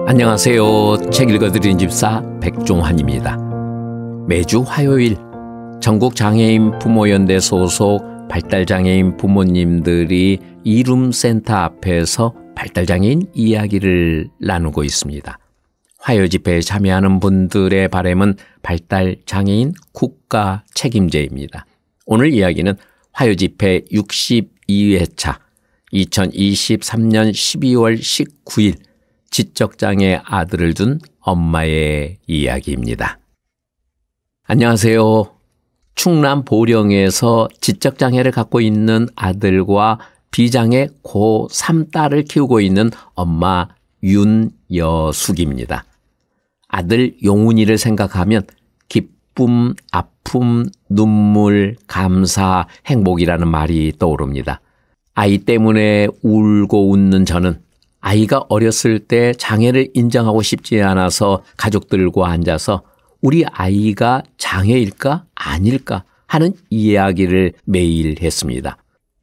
안녕하세요. 책 읽어드리는 집사 백종환입니다. 매주 화요일 전국장애인 부모연대 소속 발달장애인 부모님들이 이룸센터 앞에서 발달장애인 이야기를 나누고 있습니다. 화요 집회에 참여하는 분들의 바람은 발달장애인 국가 책임제입니다. 오늘 이야기는 화요 집회 62회차 2023년 12월 19일 지적장애 아들을 둔 엄마의 이야기입니다. 안녕하세요. 충남 보령에서 지적장애를 갖고 있는 아들과 비장애 고3 딸을 키우고 있는 엄마 윤여숙입니다. 아들 용훈이를 생각하면 기쁨, 아픔, 눈물, 감사, 행복이라는 말이 떠오릅니다. 아이 때문에 울고 웃는 저는 아이가 어렸을 때 장애를 인정하고 싶지 않아서 가족들과 앉아서 우리 아이가 장애일까 아닐까 하는 이야기를 매일 했습니다.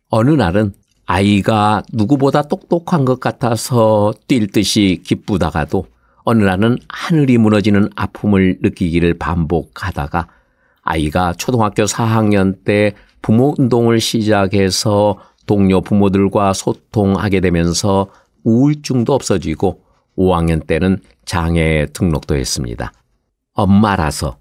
어느 날은 아이가 누구보다 똑똑한 것 같아서 뛸 듯이 기쁘다가도 어느 날은 하늘이 무너지는 아픔을 느끼기를 반복하다가 아이가 초등학교 4학년 때 부모 운동을 시작해서 동료 부모들과 소통하게 되면서 우울증도 없어지고 5학년 때는 장애 등록도 했습니다. 엄마라서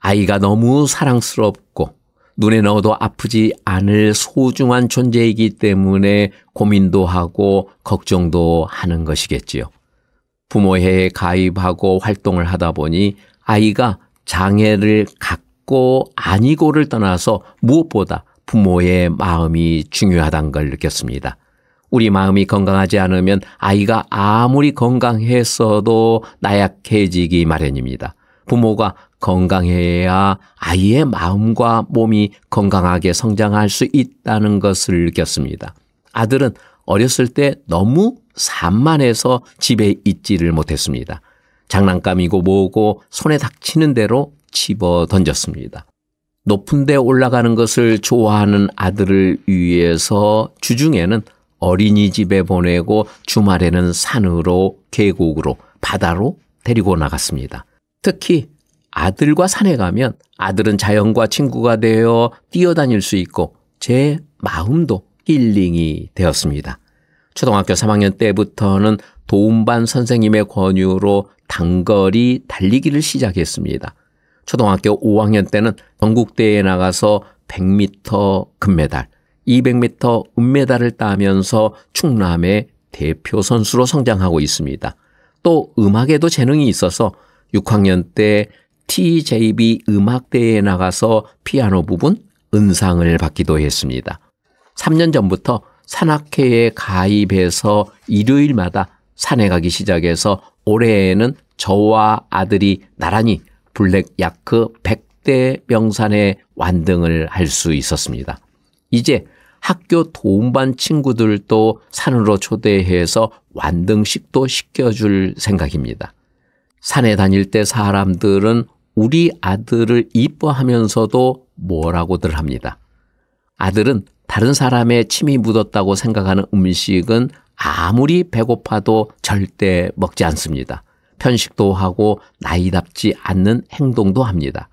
아이가 너무 사랑스럽고 눈에 넣어도 아프지 않을 소중한 존재이기 때문에 고민도 하고 걱정도 하는 것이겠지요. 부모회에 가입하고 활동을 하다 보니 아이가 장애를 갖고 아니고를 떠나서 무엇보다 부모의 마음이 중요하다는 걸 느꼈습니다. 우리 마음이 건강하지 않으면 아이가 아무리 건강했어도 나약해지기 마련입니다. 부모가 건강해야 아이의 마음과 몸이 건강하게 성장할 수 있다는 것을 느꼈습니다. 아들은 어렸을 때 너무 산만해서 집에 있지를 못했습니다. 장난감이고 뭐고 손에 닥치는 대로 집어 던졌습니다. 높은 데 올라가는 것을 좋아하는 아들을 위해서 주중에는 어린이집에 보내고 주말에는 산으로, 계곡으로, 바다로 데리고 나갔습니다. 특히 아들과 산에 가면 아들은 자연과 친구가 되어 뛰어다닐 수 있고 제 마음도 힐링이 되었습니다. 초등학교 3학년 때부터는 도움반 선생님의 권유로 단거리 달리기를 시작했습니다. 초등학교 5학년 때는 전국대회에 나가서 100m 금메달, 200m 은메달을 따면서 충남의 대표 선수로 성장하고 있습니다. 또 음악에도 재능이 있어서 6학년 때 TJB 음악대회에 나가서 피아노 부분 은상을 받기도 했습니다. 3년 전부터 산악회에 가입해서 일요일마다 산에 가기 시작해서 올해에는 저와 아들이 나란히 블랙 야크 100대 명산에 완등을 할 수 있었습니다. 이제 학교 도움반 친구들도 산으로 초대해서 완등식도 시켜줄 생각입니다. 산에 다닐 때 사람들은 우리 아들을 이뻐하면서도 뭐라고들 합니다. 아들은 다른 사람의 침이 묻었다고 생각하는 음식은 아무리 배고파도 절대 먹지 않습니다. 편식도 하고 나이답지 않는 행동도 합니다.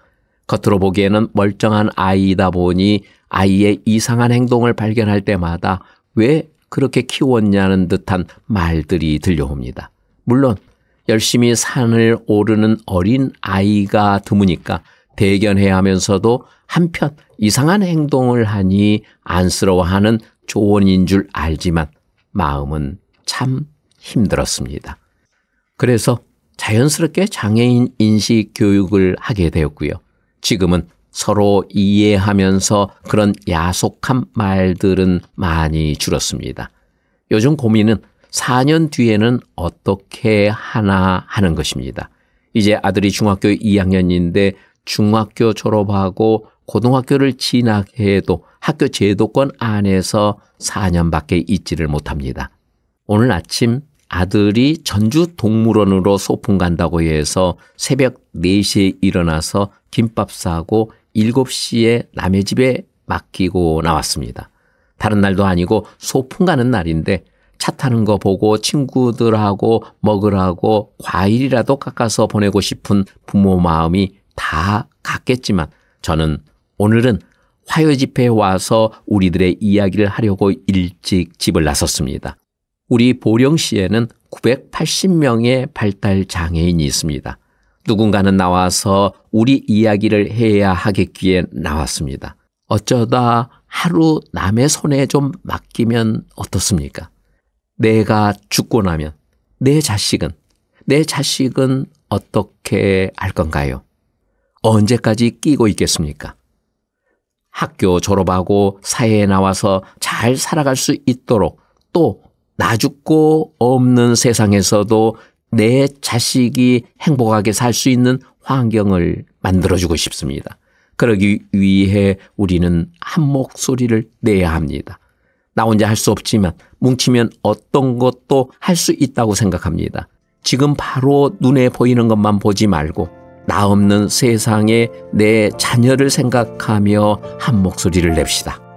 겉으로 보기에는 멀쩡한 아이다 보니 아이의 이상한 행동을 발견할 때마다 왜 그렇게 키웠냐는 듯한 말들이 들려옵니다. 물론 열심히 산을 오르는 어린 아이가 드무니까 대견해야 하면서도 한편 이상한 행동을 하니 안쓰러워하는 조언인 줄 알지만 마음은 참 힘들었습니다. 그래서 자연스럽게 장애인 인식 교육을 하게 되었고요. 지금은 서로 이해하면서 그런 야속한 말들은 많이 줄었습니다. 요즘 고민은 4년 뒤에는 어떻게 하나 하는 것입니다. 이제 아들이 중학교 2학년인데 중학교 졸업하고 고등학교를 진학해도 학교 제도권 안에서 4년밖에 있지를 못합니다. 오늘 아침 아들이 전주 동물원으로 소풍 간다고 해서 새벽 4시에 일어나서 김밥 싸고 7시에 남의 집에 맡기고 나왔습니다. 다른 날도 아니고 소풍 가는 날인데 차 타는 거 보고 친구들하고 먹으라고 과일이라도 깎아서 보내고 싶은 부모 마음이 다 같겠지만 저는 오늘은 화요 집회에 와서 우리들의 이야기를 하려고 일찍 집을 나섰습니다. 우리 보령시에는 980명의 발달 장애인이 있습니다. 누군가는 나와서 우리 이야기를 해야 하겠기에 나왔습니다. 어쩌다 하루 남의 손에 좀 맡기면 어떻습니까? 내가 죽고 나면 내 자식은 어떻게 할 건가요? 언제까지 끼고 있겠습니까? 학교 졸업하고 사회에 나와서 잘 살아갈 수 있도록 또 나 죽고 없는 세상에서도 내 자식이 행복하게 살 수 있는 환경을 만들어주고 싶습니다. 그러기 위해 우리는 한 목소리를 내야 합니다. 나 혼자 할 수 없지만 뭉치면 어떤 것도 할 수 있다고 생각합니다. 지금 바로 눈에 보이는 것만 보지 말고 나 없는 세상에 내 자녀를 생각하며 한 목소리를 냅시다.